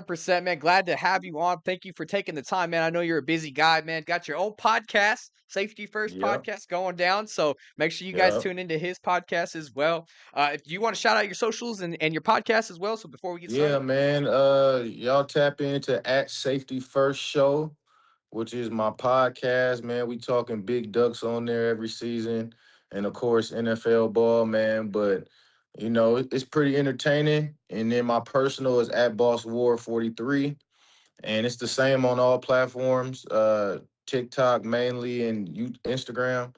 100%, man. Glad to have you on. Thank you for taking the time, man. I know you're a busy guy, man. Got your own podcast, Safety First Yep, podcast going down. So make sure you guys yep. tune into his podcast as well. If you want to shout out your socials and your podcast as well. So before we get Yeah, started. man. Y'all tap into at Safety First Show, which is my podcast, man. We talking big ducks on there every season. And of course, NFL ball, man. But it's pretty entertaining. And then my personal is at Boss War 43. And it's the same on all platforms. TikTok mainly and Instagram.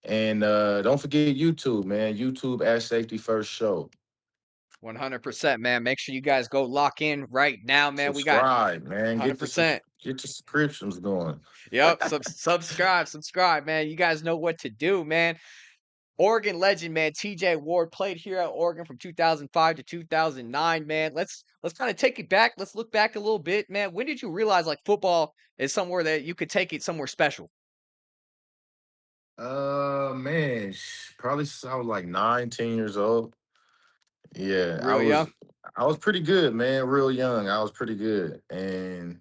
And don't forget YouTube, man. YouTube at Safety First Show. 100%, man. Make sure you guys go lock in right now, man. We got Subscribe, man. 100%. Get your subscriptions going. Yep. Subscribe, man. You guys know what to do, man. Oregon legend, man. TJ Ward played here at Oregon from 2005 to 2009, man. Let's kind of take it back. Let's look back a little bit, man. When did you realize like football is somewhere that you could take it somewhere special? Man, probably since I was like 19 years old. Yeah, I Real young? was I was pretty good, man. Real young, I was pretty good, and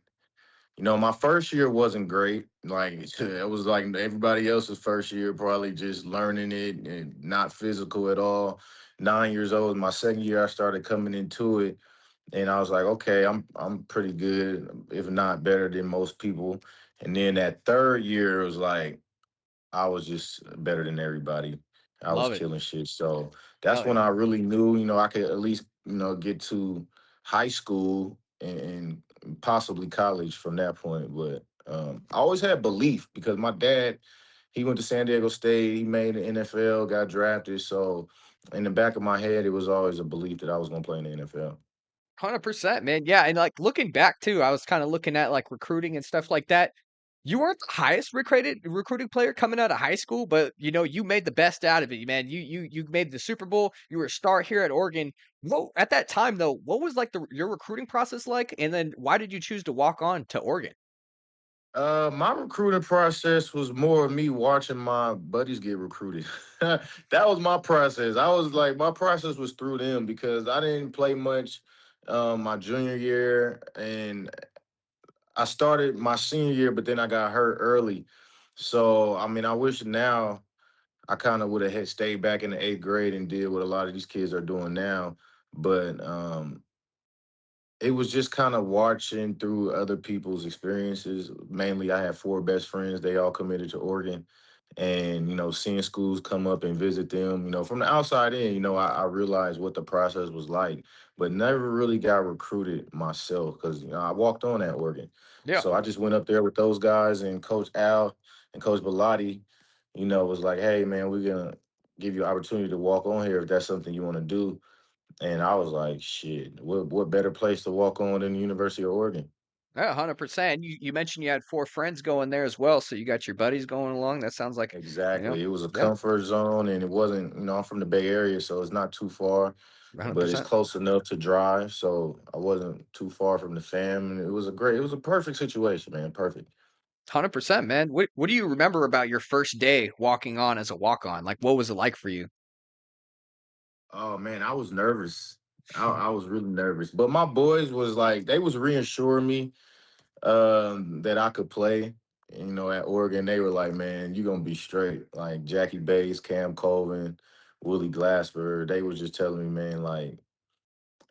my first year wasn't great. Like it was like everybody else's first year, probably just learning it and not physical at all. 9 years old, my second year, I started coming into it, and I was like, okay, I'm pretty good, if not better than most people. And then that third year was like I was just better than everybody. I was Love it. killing shit. So that's Hell when yeah. I really knew, I could at least, get to high school and possibly college from that point. But I always had belief because my dad, he went to San Diego State, he made the NFL, got drafted. So in the back of my head, it was always a belief that I was going to play in the NFL. 100%, man. Yeah, and like looking back too, I was kind of looking at like recruiting and stuff like that. You weren't the highest recruiting player coming out of high school, but you made the best out of it, man. You made the Super Bowl. You were a star here at Oregon. Well, at that time though, what was like your recruiting process like? And then why did you choose to walk on to Oregon? My recruiting process was more of me watching my buddies get recruited. That was my process. I was like, my process was through them because I didn't play much my junior year, and I started my senior year, but then I got hurt early. So I mean, I wish now I kind of would have stayed back in the eighth grade and did what a lot of these kids are doing now. But it was just kind of watching through other people's experiences. Mainly, I had four best friends. They all committed to Oregon. And, seeing schools come up and visit them, from the outside in, I realized what the process was like, but never really got recruited myself because, I walked on at Oregon. Yeah. So I just went up there with those guys, and Coach Al and Coach Bellotti, was like, hey, man, we're going to give you an opportunity to walk on here if that's something you want to do. And I was like, shit, what better place to walk on than the University of Oregon? Yeah, 100%. You mentioned you had four friends going there as well, so you got your buddies going along. That sounds like, you know, Exactly. It was a yeah, comfort zone, and it wasn't, I'm from the Bay Area, so it's not too far, but it's 100%. close enough to drive. So I wasn't too far from the fam. And it was a perfect situation, man. Perfect. 100%, man. What do you remember about your first day walking on as a walk-on? Like, what was it like for you? Oh man, I was nervous. I was really nervous. But my boys was like, they was reassuring me that I could play. At Oregon, they were like, "Man, you gonna be straight." Like Jackie Bates, Cam Colvin, Willie Glasper, they was just telling me, "Man, like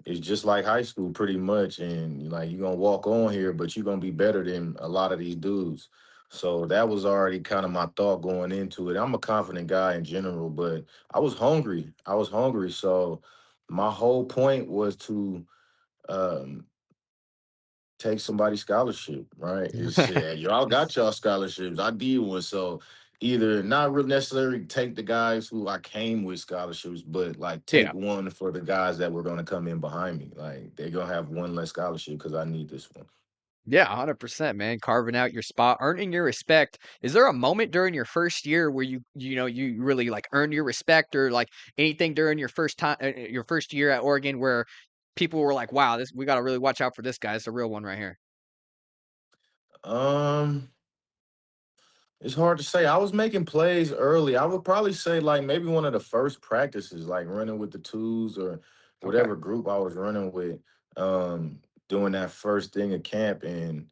it's just like high school, pretty much, and like you're gonna walk on here, but you're gonna be better than a lot of these dudes." So that was already kind of my thought going into it. I'm a confident guy in general, but I was hungry. I was hungry, so my whole point was to um, take somebody's scholarship, right? It's yeah, y'all got y'all scholarships. I did one, so either not really necessarily take the guys who I came with scholarships, but like Yeah. take one for the guys that were going to come in behind me. Like they're gonna have one less scholarship because I need this one. Yeah, 100%, man. Carving out your spot, earning your respect. Is there a moment during your first year where you really like earned your respect, or like anything during your first time, your first year at Oregon, where people were like, "Wow, this we got to really watch out for this guy. It's a real one right here." Um, it's hard to say. I was making plays early. I would probably say like maybe one of the first practices, like running with the twos or Okay. whatever group I was running with. Um, doing that first thing at camp, and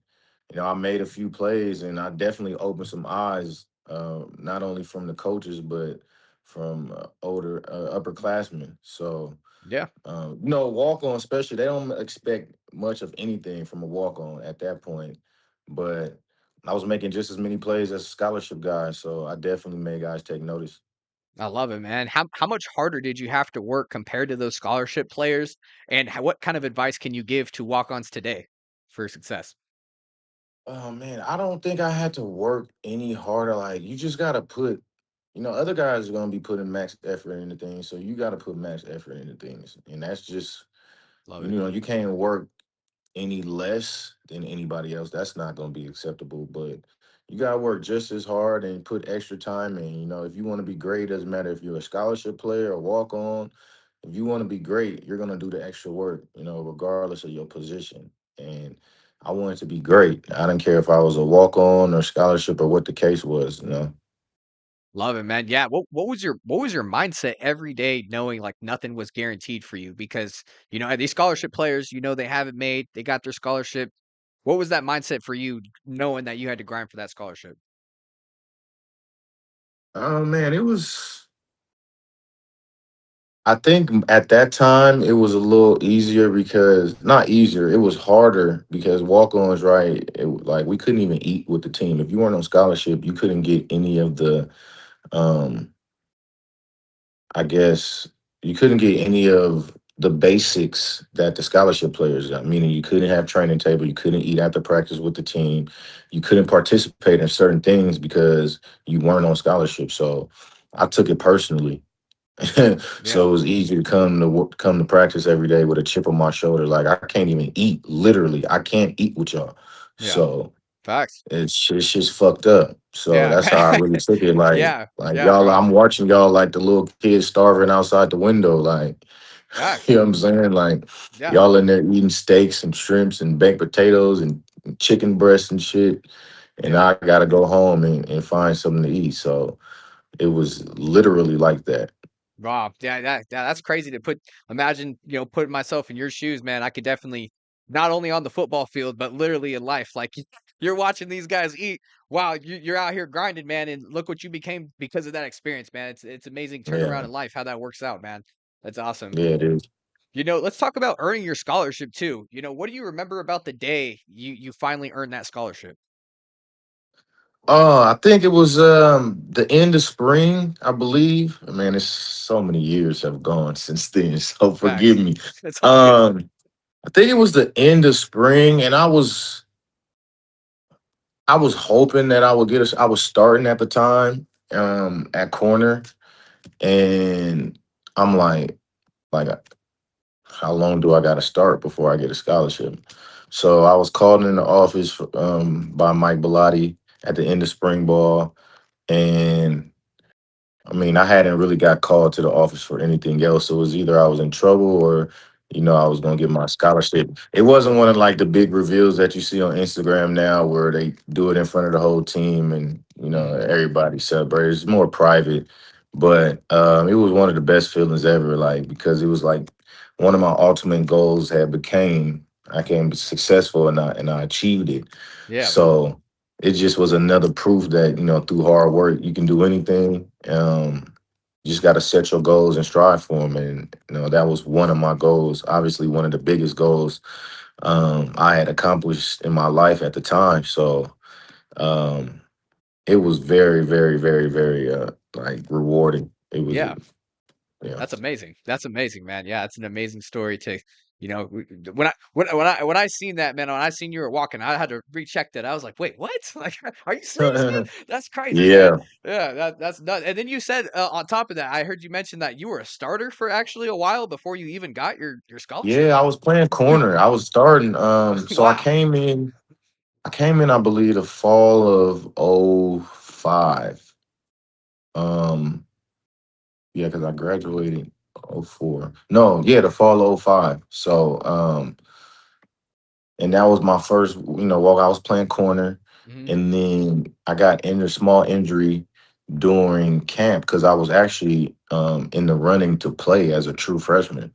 I made a few plays, and I definitely opened some eyes, not only from the coaches but from older upperclassmen. So Yeah. walk on, especially, they don't expect much of anything from a walk on at that point. But I was making just as many plays as a scholarship guy, so I definitely made guys take notice. I love it, man. How much harder did you have to work compared to those scholarship players? And what kind of advice can you give to walk-ons today for success? Oh man, I don't think I had to work any harder. Like, you just gotta put, other guys are gonna be putting max effort into things, so you gotta put max effort into things, and that's just, Love it. you can't work any less than anybody else. That's not going to be acceptable. But you got to work just as hard and put extra time in. If you want to be great, doesn't matter if you're a scholarship player or walk on. If you want to be great, you're going to do the extra work, regardless of your position. And I wanted to be great. I didn't care if I was a walk on or scholarship or what the case was. Love it, man. Yeah. What was your mindset every day knowing like nothing was guaranteed for you? Because these scholarship players, they have it made, they got their scholarship. What was that mindset for you knowing that you had to grind for that scholarship? Oh man, I think at that time it was a little easier, because not easier, it was harder because walk-ons, right? Like, we couldn't even eat with the team. If you weren't on scholarship, you couldn't get any of the, um, I guess, you couldn't get any of the basics that the scholarship players got. Meaning, you couldn't have training table, you couldn't eat after practice with the team, you couldn't participate in certain things because you weren't on scholarship. So I took it personally. Yeah. So it was easy to come to practice every day with a chip on my shoulder. Like, I can't even eat. Literally, I can't eat with y'all. Yeah. So Facts. it's just fucked up. So Yeah, that's how I man. really took it. Like, Yeah. Yeah, y'all, bro. I'm watching y'all like the little kids starving outside the window. Like, you Facts. know what I'm saying? Like, Yeah. y'all in there eating steaks and shrimps and baked potatoes and chicken breasts and shit. And Yeah. I gotta go home and find something to eat. So it was literally like that. Wow. Yeah, that's crazy to imagine, putting myself in your shoes, man. I could definitely not only on the football field, but literally in life. Like you're watching these guys eat. Wow, you're out here grinding, man, and look what you became because of that experience, man. It's amazing turnaround Yeah. in life how that works out, man. That's awesome. Yeah, it is. Let's talk about earning your scholarship too. What do you remember about the day you finally earned that scholarship? I think it was the end of spring, I believe. Man, it's so many years have gone since then, so forgive Facts. me. It's all good. Um, I think it was the end of spring, and I was hoping that I would get I was starting at the time, at corner, and I'm like, how long do I got to start before I get a scholarship? So I was called in the office, by Mike Bellotti at the end of spring ball, and I mean, I hadn't really got called to the office for anything else. It was either I was in trouble, or, I was gonna get my scholarship. It wasn't one of like the big reveals that you see on Instagram now, where they do it in front of the whole team and Mhm. everybody celebrates. It's more private, but it was one of the best feelings ever. Like, because it was like one of my ultimate goals had became. I became successful, and I achieved it. Yeah, So it just was another proof that, through hard work you can do anything. You just got to set your goals and strive for them, and that was one of my goals. Obviously, one of the biggest goals I had accomplished in my life at the time. So um, it was very, very, very, very like, rewarding. It was, yeah. yeah. That's amazing. That's amazing, man. Yeah, it's an amazing story to, when I seen that, man, when I seen you were walking, I had to recheck that. I was like, wait, what? Like, are you serious, man? That's crazy, man. Yeah, Yeah, that's nuts. And then you said on top of that, I heard you mention that you were a starter for actually a while before you even got your scholarship. yeah. I was playing corner. I was starting. So I Wow. came in. I came in, I believe, the fall of '05. Um, yeah, because I graduated '04. No, yeah, the fall of '05. So, and that was my first, walk. I was playing corner, Hmm. and then I got in a small injury during camp, because I was actually in the running to play as a true freshman.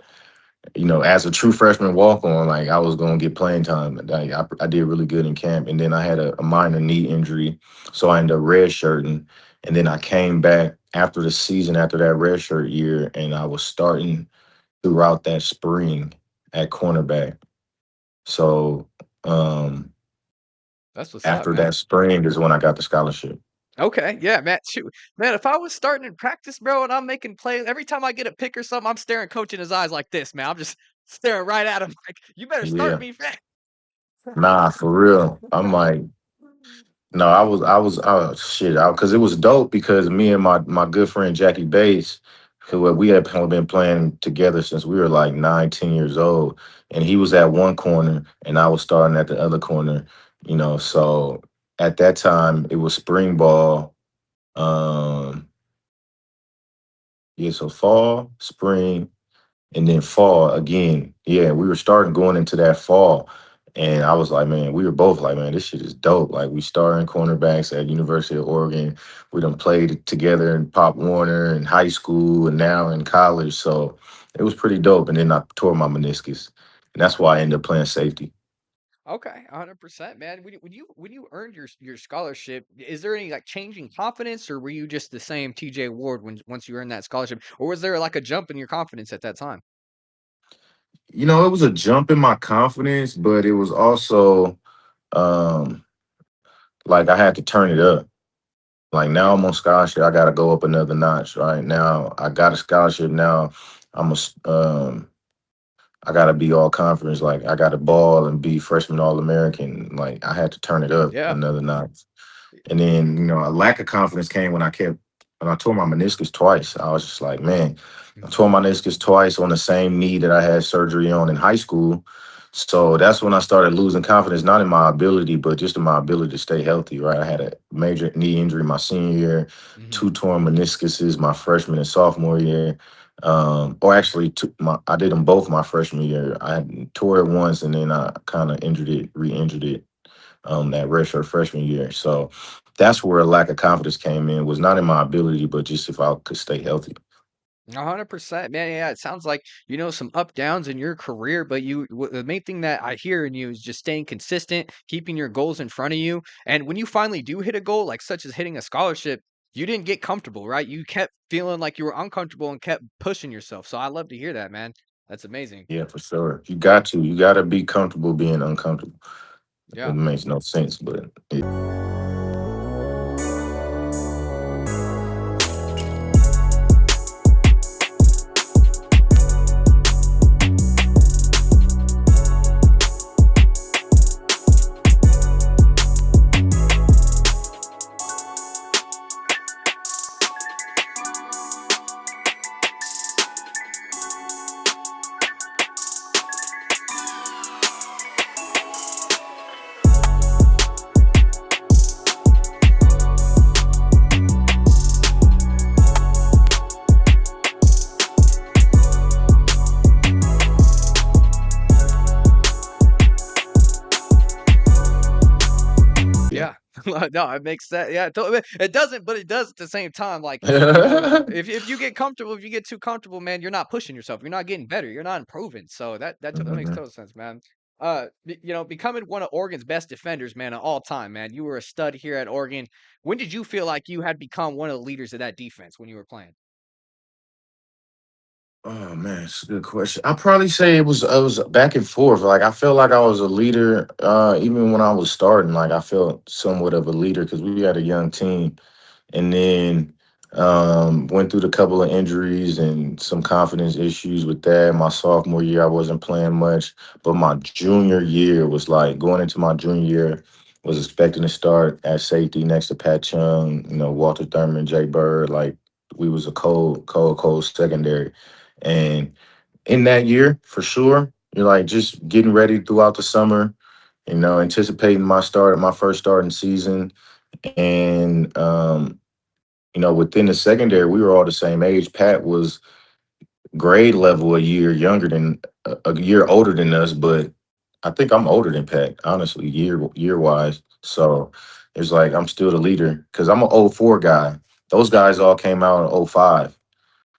as a true freshman walk on, like I was gonna get playing time. Like I did really good in camp, and then I had a minor knee injury, so I ended up redshirting, and then I came back after the season after that redshirt year, and I was starting throughout that spring at cornerback. So um, That's what's up, after man. that spring is when I got the scholarship. Okay, yeah, man. Shoot, man. If I was starting in practice, bro, and I'm making plays every time I get a pick or something, I'm staring coach in his eyes like this, man. I'm just staring right at him, like, "You better start Yeah, me, fast." nah, for real. I'm like, no, shit, because it was dope because me and my good friend Jackie Bates, who we had been playing together since we were like 9, 10 years old, and he was at one corner and I was starting at the other corner, So at that time it was spring ball, yeah, so fall, spring, and then fall again. Yeah, we were starting going into that fall. And I was like, man, we were both like, man, this shit is dope. Like we starting cornerbacks at University of Oregon. We done played together in Pop Warner in high school and now in college. So it was pretty dope. And then I tore my meniscus. And that's why I ended up playing safety. Okay, 100%, man. When you earned your scholarship, is there any like changing confidence, or were you just the same TJ Ward when once you earned that scholarship, or was there like a jump in your confidence at that time? It was a jump in my confidence, but it was also um like I had to turn it up. Like now Yeah, I'm on scholarship, I got to go up another notch. Right now, I got a scholarship. Now I'm a, I got to be all conference. Like I got to ball and be freshman All American. Like I had to turn it up yeah. another notch. And then, a lack of confidence came when I tore my meniscus twice. I was just like, man, I Mhm. tore my meniscus twice on the same knee that I had surgery on in high school. So that's when I started losing confidence, not in my ability, but just in my ability to stay healthy, right? I had a major knee injury my senior year, Mhm. two torn meniscuses my freshman and sophomore year. Or actually, I did them both my freshman year. I tore it once and then I kind of re-injured it that redshirt freshman year. So that's where a lack of confidence came in. Was not in my ability, but just if I could stay healthy. 100%, man. Yeah, it sounds like some up downs in your career, but the main thing that I hear in you is just staying consistent, keeping your goals in front of you. And when you finally do hit a goal, like such as hitting a scholarship, you didn't get comfortable, right? You kept feeling like you were uncomfortable and kept pushing yourself. So I love to hear that, man. That's amazing. Yeah, for sure. You got to be comfortable being uncomfortable. It Yeah. makes no sense, but yeah. Yeah. No, it makes sense. Yeah, it doesn't, but it does at the same time. Like, if you get comfortable, if you get too comfortable, man, you're not pushing yourself. You're not getting better. You're not improving. So that makes Mhm. total sense, man. Becoming one of Oregon's best defenders, man, of all time, man. You were a stud here at Oregon. When did you feel like you had become one of the leaders of that defense when you were playing? Oh man, it's a good question. I probably say it was back and forth. Like I felt like I was a leader, even when I was starting. Like I felt somewhat of a leader because we had a young team, and then went through the couple of injuries and some confidence issues with that. My sophomore year, I wasn't playing much, but my junior year was like going into my junior year, was expecting to start at safety next to Pat Chung, Walter Thurman, Jay Bird. Like we was a cold secondary, and in that year for sure, you're like just getting ready throughout the summer. Anticipating my first starting season, and within the secondary, we were all the same age. Pat was grade level a year younger than a year older than us, but I think I'm older than Pat, honestly, year wise. So it's like I'm still the leader because I'm an '04 guy. Those guys all came out in '05.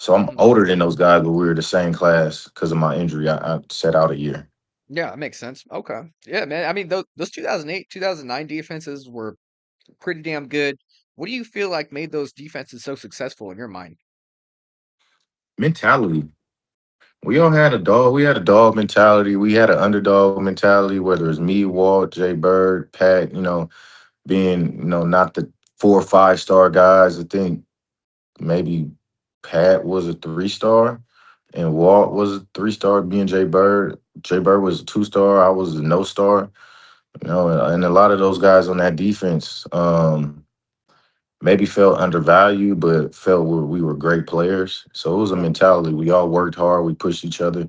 So I'm Mhm. older than those guys, but we were the same class because of my injury. I set out a year. Yeah, that makes sense. Okay. Yeah, man. I mean, those 2008, 2009 defenses were pretty damn good. What do you feel like made those defenses so successful in your mind? Mentality. We all had a dog. We had a dog mentality. We had an underdog mentality. Whether it's me, Walt, Jay Bird, Pat. Being not the 4 or 5 star guys. I think maybe Pat was a 3 star, and Walt was a 3 star. Being Jay Bird. Jay Bird was a 2 star. I was a no star. And a lot of those guys on that defense maybe felt undervalued, but felt we were great players. So it was a Yeah. mentality. We all worked hard. We pushed each other,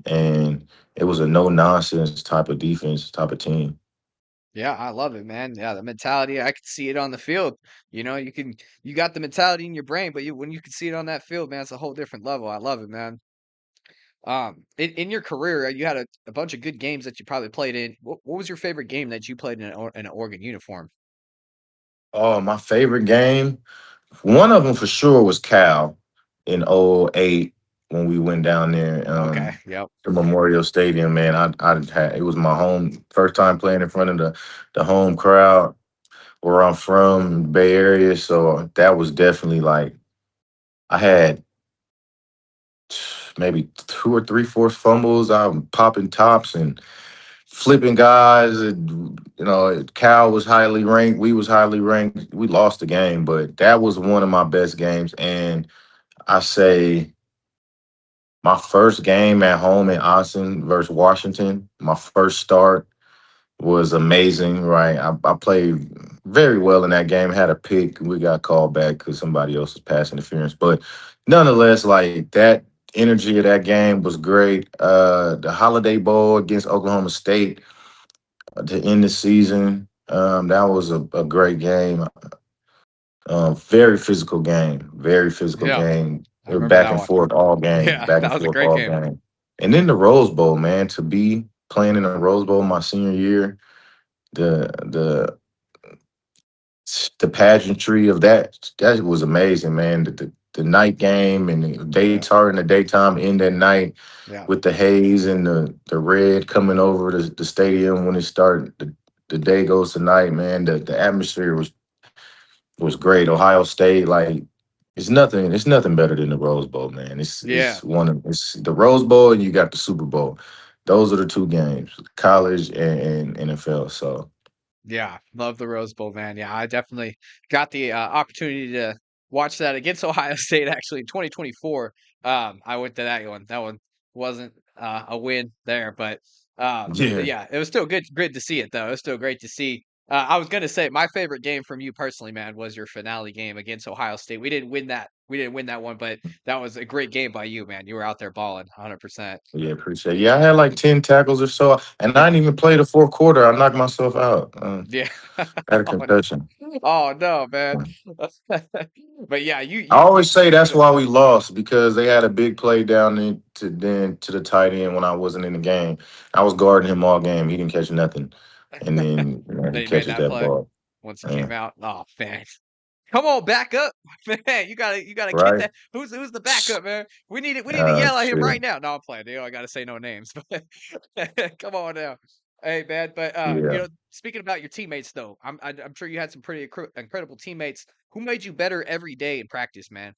and it was a no nonsense type of defense, type of team. Yeah, I love it, man. Yeah, the mentality, I could see it on the field. You got the mentality in your brain, but when you can see it on that field, man, it's a whole different level. I love it, man. In your career, you had a bunch of good games that you probably played in. What was your favorite game that you played in an Oregon uniform? Oh, my favorite game. One of them for sure was Cal in '08 when we went down there Okay. Yep. to Memorial Stadium. Man, I had it was my home first time playing in front of the home crowd where I'm from, Bay Area. So that was definitely like I had maybe 2 or 3 forced fumbles. I'm popping tops and flipping guys. And, Cal was highly ranked. We was highly ranked. We lost the game, but that was one of my best games. And I say my first game at home in Austin versus Washington, my first start was amazing, right? I played very well in that game, had a pick. We got called back because somebody else was pass interference. But nonetheless, like that energy of that game was great. The Holiday Bowl against Oklahoma State to end the season, that was a great game. Very physical game. Very physical Yeah, game. I It was remember back that and one. forth all game. Yeah, Back that and was a forth great all game. game. And then the Rose Bowl, man, to be playing in the Rose Bowl my senior year, the the the pageantry of that was amazing, man. The night game and the Yeah, daytime in the daytime in that night yeah, with the haze and the red coming over the stadium when it started the day goes to night, man. The atmosphere was great. Ohio State, like it's nothing better than the Rose Bowl, man. yeah. It's the Rose Bowl and you got the Super Bowl. Those are the two games, college and NFL. So Yeah, love the Rose Bowl, man. Yeah, I definitely got the opportunity to watch that against Ohio State actually in 2024. I went to that one. That one wasn't a win there, but yeah. yeah, it was still good to see it though. It was still great to see. I was gonna say my favorite game from you personally, man, was your finale game against Ohio State. We didn't win that. We didn't win that one, but that was a great game by you, man. You were out there balling 100%. Yeah, appreciate it. Yeah, I had like 10 tackles or so, and I Yeah, didn't even play the fourth quarter. I knocked myself out. yeah. I had a Oh, concussion. oh no, man. But yeah, you I you you always say that's yeah. why we lost because they had a big play down to the tight end when I wasn't in the game. I was guarding him all game. He didn't catch nothing, and then he They made catches that that play ball. once he Yeah. came out. Oh man. Come on, back up. Man, you gotta get Right? that. Who's the backup, man? We need to yell at him right Shit. now. No, I'm playing. I gotta say no names, but come on now. Hey man, but Yeah. speaking about your teammates though, I'm sure you had some pretty incredible teammates. Who made you better every day in practice, man?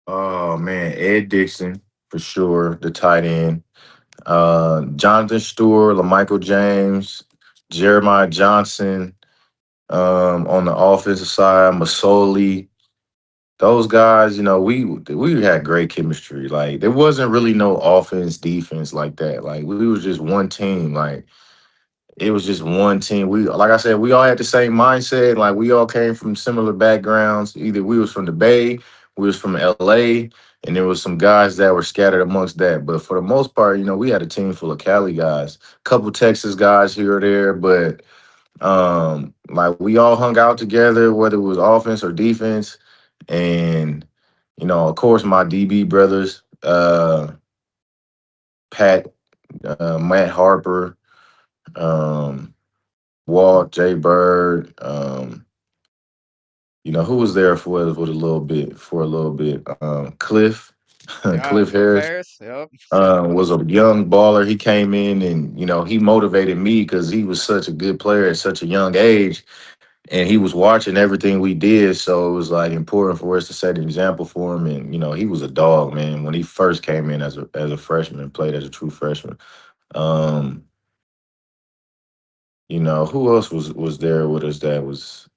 Oh man, Ed Dixon for sure, the tight end. Jonathan Stewart, LaMichael James, Jeremiah Johnson. On the offensive side, Masoli, those guys, we had great chemistry. Like there wasn't really no offense, defense like that. Like we was just one team. Like it was just one team. We like I said, we all had the same mindset. Like we all came from similar backgrounds. Either we was from the Bay, we was from LA, and there was some guys that were scattered amongst that. But for the most part, we had a team full of Cali guys, couple Texas guys here or there, but like we all hung out together, whether it was offense or defense. And, of course my DB brothers, Pat, Matt Harper, um, Walt, Jay Bird, who was there for us with a little bit for a little bit. Cliff, Yeah, Cliff Cliff Harris Harris. Yep. was a young baller. He came in and he motivated me because he was such a good player at such a young age, and he was watching everything we did. So it was like important for us to set an example for him. And he was a dog, man. When he first came in as a freshman, played as a true freshman. Um, who else was there with us that was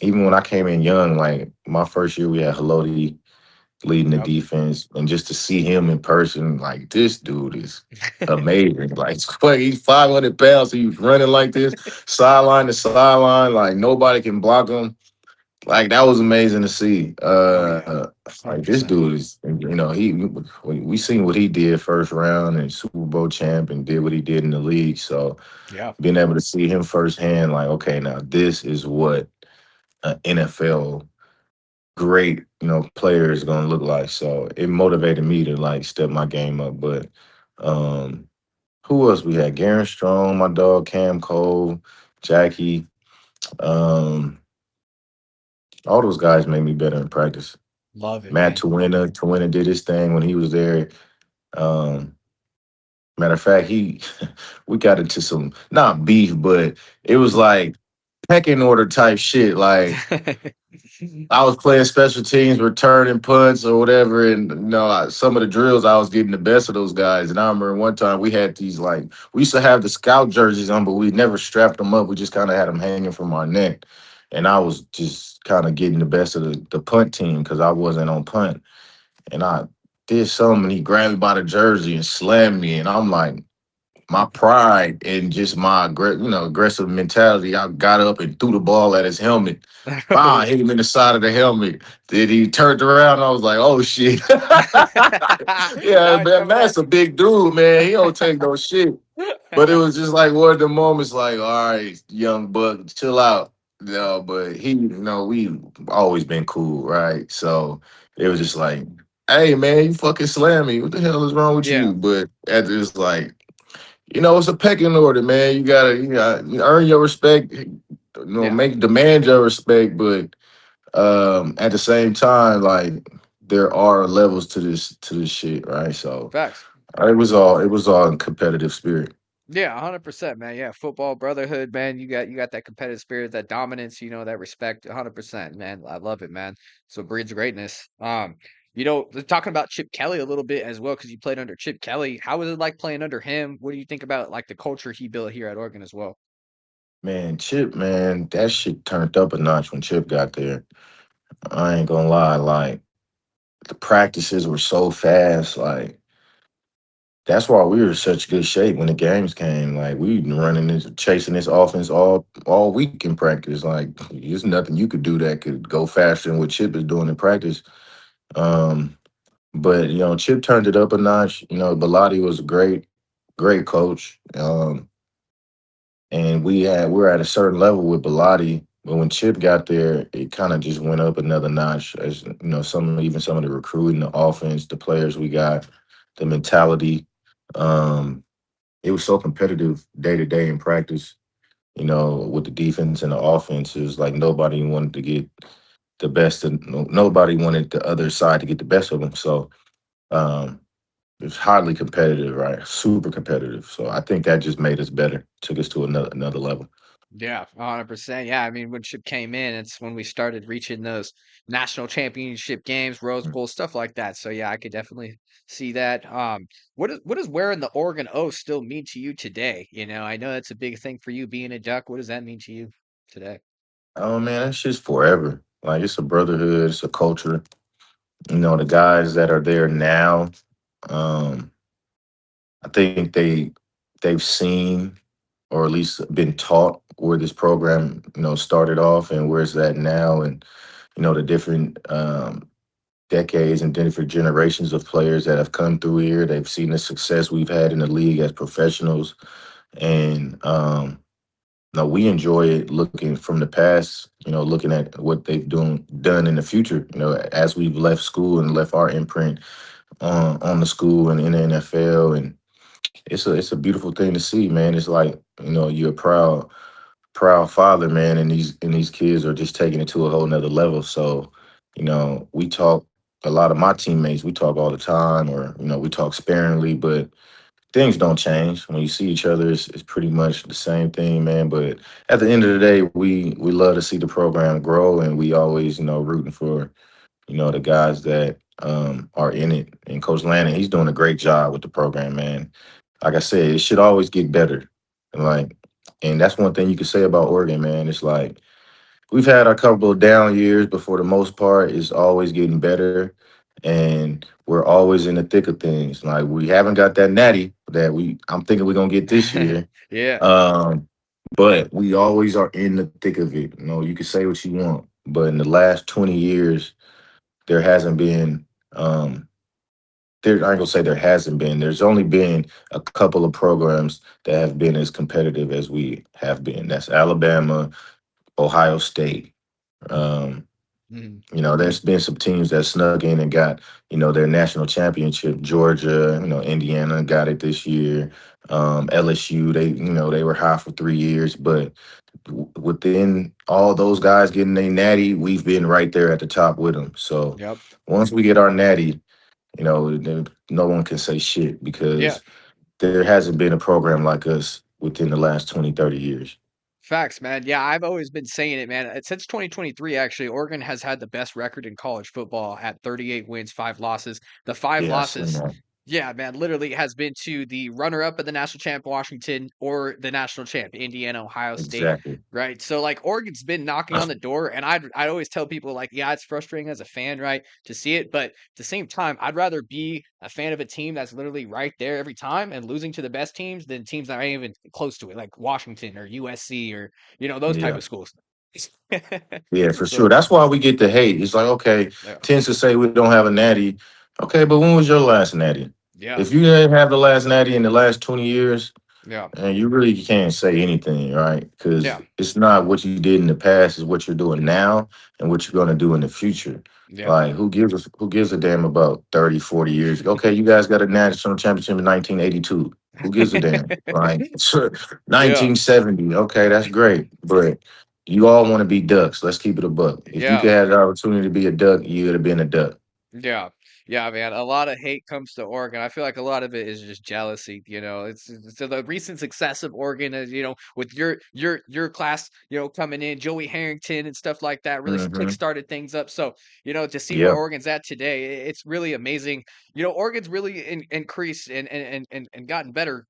even when I came in young, like my first year, we had Haloti leading the Yep. defense, and just to see him in person, like this dude is amazing. Like he's 500 pounds, he's running like this, sideline to sideline, like nobody can block him. Like that was amazing to see. Oh yeah. Like this 100%. dude is, we seen what he did first round and Super Bowl champ, and did what he did in the league. So Yeah. being able to see him firsthand, like okay, now this is what an NFL great, player is gonna look like. So it motivated me to like step my game up. But um who else we had? Garen Strong, my dog Cam Cole, Jackie. Um, all those guys made me better in practice. Love it, Matt man. Tawina did his thing when he was there. Um, matter of fact, he we got into some not beef, but it was like pecking order type shit. Like I was playing special teams, returning punts or whatever, and some of the drills I was getting the best of those guys. And I remember one time we had these like we used to have the scout jerseys on, but we never strapped them up. We just kind of had them hanging from our neck, and I was just kind of getting the best of the punt team because I wasn't on punt, and I did something. And he grabbed me by the jersey and slammed me, and I'm like, my pride and just my aggressive mentality, I got up and threw the ball at his helmet. Oh Wow, yeah. hit him in the side of the helmet. Then he turned around and I was like, oh shit. Yeah, Now it's man, coming Matt's at a big dude, man. He don't take no shit. But it you. was just like one of the moments like, all right, young buck, chill out. But we always been cool, right? So it was just like, hey man, you fucking slam me. What the hell is wrong with Yeah. you? But after it's like, it's a pecking order, man. You earn your respect, Yeah. make demand your respect, but at the same time, like there are levels to this shit, right? So Facts. it was all in competitive spirit. Yeah, 100%, man. Yeah, football brotherhood, man. You got that competitive spirit, that dominance, that respect, 100%, man. I love it, man. So breeds greatness. Talking about Chip Kelly a little bit as well, because you played under Chip Kelly. How was it like playing under him? What do you think about like the culture he built here at Oregon as well? Man, Chip, man, that shit turned up a notch when Chip got there. I ain't gonna lie, like the practices were so fast, like that's why we were in such good shape when the games came. Like we been running this, chasing this offense all week in practice. Like there's nothing you could do that could go faster than what Chip is doing in practice. Um, but Chip turned it up a notch. Bilotti was a great coach. And we were at a certain level with Bilotti. But when Chip got there, it kind of just went up another notch. As some of the recruiting, the offense, the players we got, the mentality. Um, it was so competitive day to day in practice. With the defense and the offense, it was like nobody wanted to get the best, and nobody wanted the other side to get the best of them. So um, it was highly competitive, right? Super competitive. So I think that just made us better, took us to another level. Yeah, 100%. Yeah, I mean, when Chip came in, it's when we started reaching those national championship games, Rose Bowl, stuff like that. So yeah, I could definitely see that. What does wearing the Oregon O still mean to you today? I know that's a big thing for you being a Duck. What does that mean to you today? Oh man, that's just forever. Like it's a brotherhood, it's a culture. The guys that are there now, um, I think they've seen or at least been taught where this program, started off and where it's at now, and the different decades and different generations of players that have come through here. They've seen the success we've had in the league as professionals, and no, we enjoy it looking from the past, looking at what they've done in the future, as we've left school and left our imprint on the school and in the NFL. And it's a beautiful thing to see, man. It's like, you're proud. proud father, man, and these kids are just taking it to a whole nother level. So, we talk a lot of my teammates, we talk all the time, or we talk sparingly, but things don't change. When you see each other, it's pretty much the same thing, man. But at the end of the day, we love to see the program grow, and we always, rooting for the guys that are in it. And Coach Lanning, he's doing a great job with the program, man. Like I said, it should always get better. And and that's one thing you can say about Oregon, man. It's like we've had a couple of down years, but for the most part, it's always getting better. And we're always in the thick of things. Like we haven't got that natty that I'm thinking we're gonna get this year. Yeah. Um, but we always are in the thick of it. You can say what you want, but in the last 20 years, there hasn't been there I ain't gonna say there hasn't been. There's only been a couple of programs that have been as competitive as we have been. That's Alabama, Ohio State. Um, Mhm. there's been some teams that snuck in and got, their national championship. Georgia, Indiana got it this year. LSU, they were high for 3 years, but within all those guys getting a natty, we've been right there at the top with them. So Yep. once we get our natty, then no one can say shit Yeah. because there hasn't been a program like us within the last 20, 30 years. Facts, man. Yeah, I've always been saying it, man. Since 2023, actually, Oregon has had the best record in college football at 38 wins, 5 losses. The five Yeah, I seen losses, that. yeah, man, literally has been to the runner-up of the national champ, Washington, or the national champ, Indiana, Ohio State. Exactly. Right. So like Oregon's been knocking on the door, and I'd always tell people like, yeah, it's frustrating as a fan, right, to see it, but at the same time, I'd rather be a fan of a team that's literally right there every time and losing to the best teams than teams that aren't even close to it, like Washington or USC or those type Yeah. of schools. Yeah, for sure. So That's why we get the hate. It's like, okay, yeah, tends to say we don't have a natty. Okay, but when was your last natty? yeah, If you didn't have the last natty in the last 20 years, yeah, and you really can't say anything, right? Because yeah, it's not what you did in the past, it's what you're doing now and what you're gonna do in the future. yeah, Like who gives a damn about 30, 40 years? Okay, you guys got a national championship in 1982. Who gives a damn? Like yeah, 1970. Okay, that's great. But you all want to be ducks. Let's keep it a buck. If you yeah. could have the opportunity to be a duck, you would have been a duck. Yeah. Yeah, man. A lot of hate comes to Oregon. I feel like a lot of it is just jealousy, So the recent success of Oregon is, with your class, coming in, Joey Harrington and stuff like that really Hmm. kick-started things up. So, to see where Yeah. Oregon's at today, it's really amazing. Oregon's really increased and gotten better,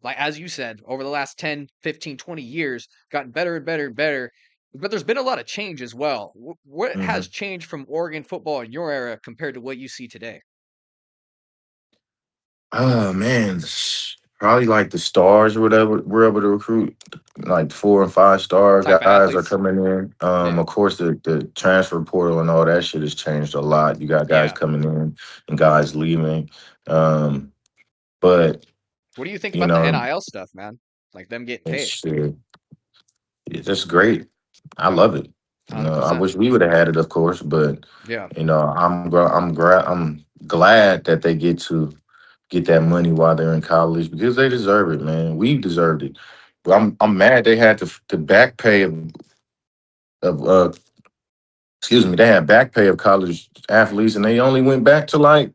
like as you said, over the last 10, 15, 20 years, gotten better and better and better. But there's been a lot of change as well. What has Hmm. changed from Oregon football in your era compared to what you see today? Oh man, probably like the stars or whatever we're able to recruit. Like 4 and 5 star Type of guys are athletes? coming in. Yeah. Of course the transfer portal and all that shit has changed a lot. You got guys Yeah. coming in and guys leaving. Um, but What do you think you about the know, NIL stuff, man? Like them getting it's paid. shit. It's just great. I Yeah. love it. I 100%. wish we would have had it, of course, but Yeah. I'm glad that they get that money while they're in college because they deserve it, man. We deserved it. But Yeah. I'm mad they had the back pay of excuse me, they had back pay of college athletes and they only went back to like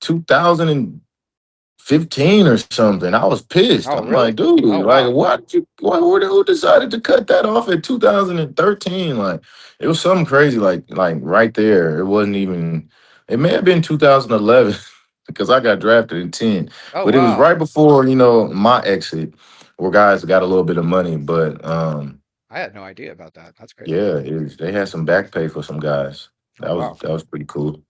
2015 or something. I was pissed. Oh, I'm like, really? dude, Oh, like wow. who decided to cut that off at 2013? Like it was something crazy, like right there. It wasn't even it may have been 2011 because I got drafted in 10. Oh, But it was wow. right before, my exit where guys got a little bit of money. But I had no idea about that. That's crazy. yeah, they had some back pay for some guys. Oh, That was wow. that was pretty cool.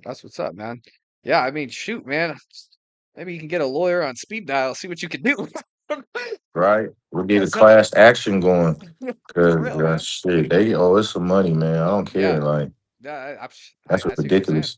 That's what's up, man. Yeah, I mean, shoot, man. Maybe you can get a lawyer on speed dial, see what you can do. Right? We'll get a That's not class action going. for Cause real, man. shit, they owe us some money, man. I don't Yeah. care. Like Yeah, that's I see what you're saying. ridiculous.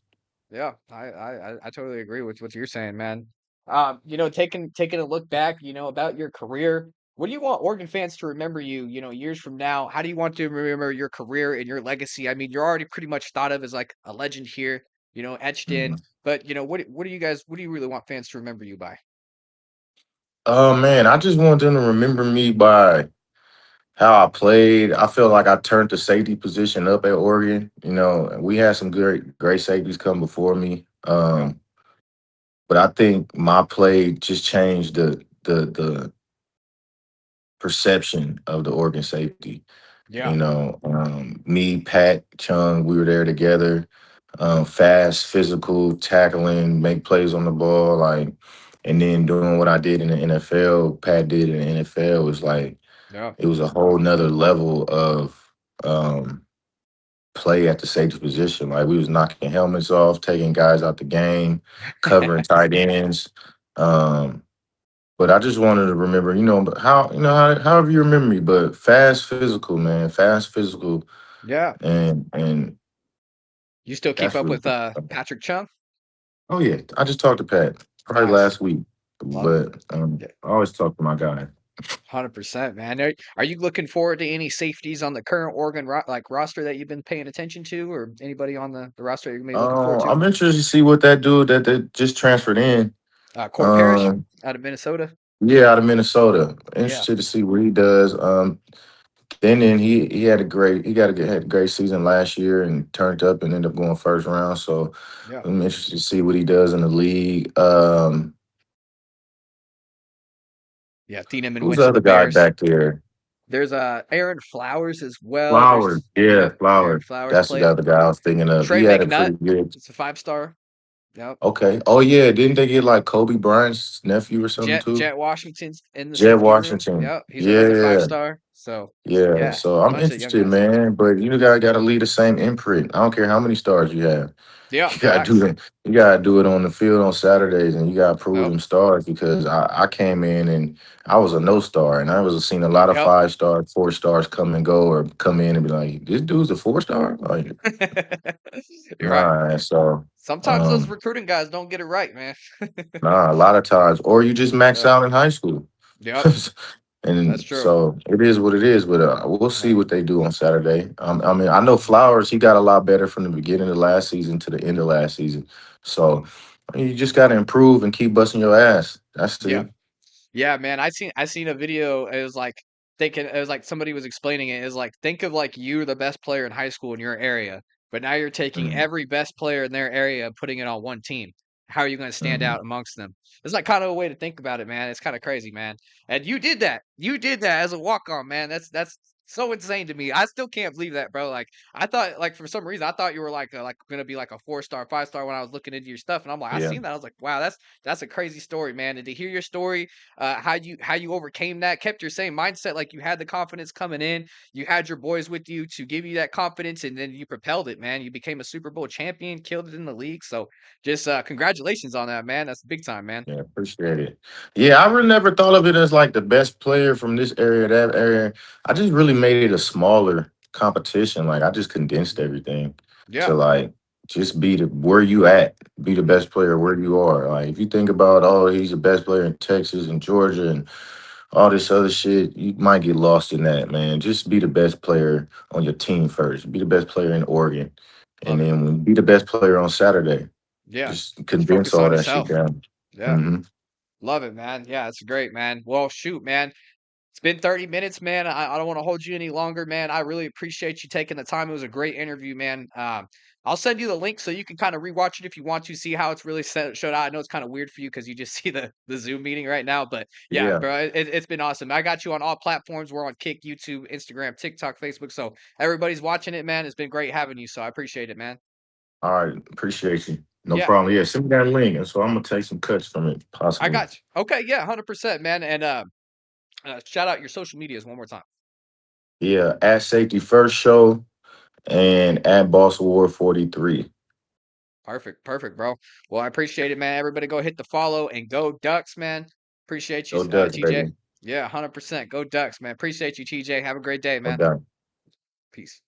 Yeah, I totally agree with what you're saying, man. Taking a look back, about your career, what do you want Oregon fans to remember you, years from now? How do you want to remember your career and your legacy? I mean, you're already pretty much thought of as like a legend here, etched in. Mhm. But what do you really want fans to remember you by? Oh man, I just want them to remember me by how I played. I feel like I turned the safety position up at Oregon. You know, and we had some great safeties come before me. Yeah, But I think my play just changed the perception of the Oregon safety. yeah, You know, me, Pat, Chung, we were there together. Fast, physical, tackling, make plays on the ball, like, and then doing what I did in the NFL. Pat did in the NFL was like yeah. it was a whole nother level of um, play at the safety position. Like we was knocking helmets off, taking guys out the game, covering tight ends. Um, but I just wanted to remember, but however you remember me, but fast, physical, man, fast, physical, Yeah. and You still keep that's up really. with Patrick Chung? Oh yeah, I just talked to Pat probably Nice. last week, Love it. but Yeah. I always talk to my guy. 100%, man. Are you looking forward to any safeties on the current Oregon roster that you've been paying attention to, or anybody on the roster you're maybe looking forward to? I'm interested to see what that dude that just transferred in. Court Parrish Um, out of Minnesota. yeah, out of Minnesota. Yeah, Interested to see what he does. Then he had a great had a great season last year and turned up and ended up going first round. So yeah, I'm interested to see what he does in the league. yeah. Thieneman Who's went the to the other guy Bears. back there? There's Aaron Flowers as well. Flowers. Yeah, Yep, Aaron Flowers. Flowers That's the played. other guy I was thinking of. Trey He had a McNutt. pretty good. It's a 5-star. Yep. Okay. Oh yeah, didn't they get like Kobe Bryant's nephew or something too? Jet Washington's in the Jed safety room. Washington. Yep, he's a five Yeah, star. So yeah. yeah, So I'm bunch of young interested, guys. man. But you gotta leave the same imprint. I don't care how many stars you have. Yeah, You gotta do facts. it. You gotta do it on the field on Saturdays, and you gotta prove Yep, them stars because I came in and I was a no star, and I was seeing a lot of yep. 5 stars, 4 stars come and go, or come in and be like, this dude's a 4 star. Like, You're right. nah. So, Sometimes those um, recruiting guys don't get it right, man. nah, a lot of times, or you just max Yep, out in high school. yep. That's And true. so it is what it is, but we'll see Yeah, what they do on Saturday. I mean, I know Flowers, he got a lot better from the beginning of last season to the end of last season. So I mean, you just got to improve and keep busting your ass. That's yeah. it. Yeah, man, I seen a video. It was like thinking it was like somebody was explaining it. It was like think of like you the best player in high school in your area, but now you're taking Mhm, every best player in their area and putting it on one team. How are you going to stand mhm. out amongst them? It's like kind of a way to think about it, man. It's kind of crazy, man. And you did that. You did that as a walk on, man. That's so insane to me. I still can't believe that, bro. Like I thought, like for some reason, I thought you were like gonna be like a 4-star, 5-star when I was looking into your stuff, and I'm like, I Yeah, seen that. I was like, wow, that's a crazy story, man. And to hear your story how you overcame that, kept your same mindset, like you had the confidence coming in, you had your boys with you to give you that confidence, and then you propelled it, man. You became a Super Bowl champion, killed it in the league. So just congratulations on that, man. That's big time, man. yeah, appreciate it. Yeah, I really never thought of it as like the best player from this area, that area. I just really made it a smaller competition. Like I just condensed everything to Yeah, like just be the where you at, be the best player where you are. Like if you think about, oh, he's the best player in Texas and Georgia and all this other shit, you might get lost in that, man. Just be the best player on your team first. Be the best player in Oregon. And love it. then be the best player on Saturday. Yeah, Just condense focus all on that shit yourself. down. Yeah, Hmm. love it, man. Yeah, it's great, man. Well, shoot, man. It's been 30 minutes, man. I don't want to hold you any longer, man. I really appreciate you taking the time. It was a great interview, man. I'll send you the link so you can kind of rewatch it if you want to see how it's really showed out. I know it's kind of weird for you because you just see the Zoom meeting right now, but yeah, Yeah. bro, it's been awesome. I got you on all platforms. We're on Kick, YouTube, Instagram, TikTok, Facebook. So everybody's watching it, man. It's been great having you. So I appreciate it, man. All right. Appreciate you. No Yeah, problem. Yeah, send me that link. And so I'm gonna take some cuts from it, I possibly. got you. Okay, yeah, 100%, man. And shout out your social medias one more time. Yeah, at Safety First Show and at Boss Award 43. Perfect, perfect, bro. Well, I appreciate it, man. Everybody go hit the follow and go Ducks, man. Appreciate you, Go Ducks, TJ. baby. Yeah, 100%. Go Ducks, man. Appreciate you, TJ. Have a great day, No man. doubt. Peace.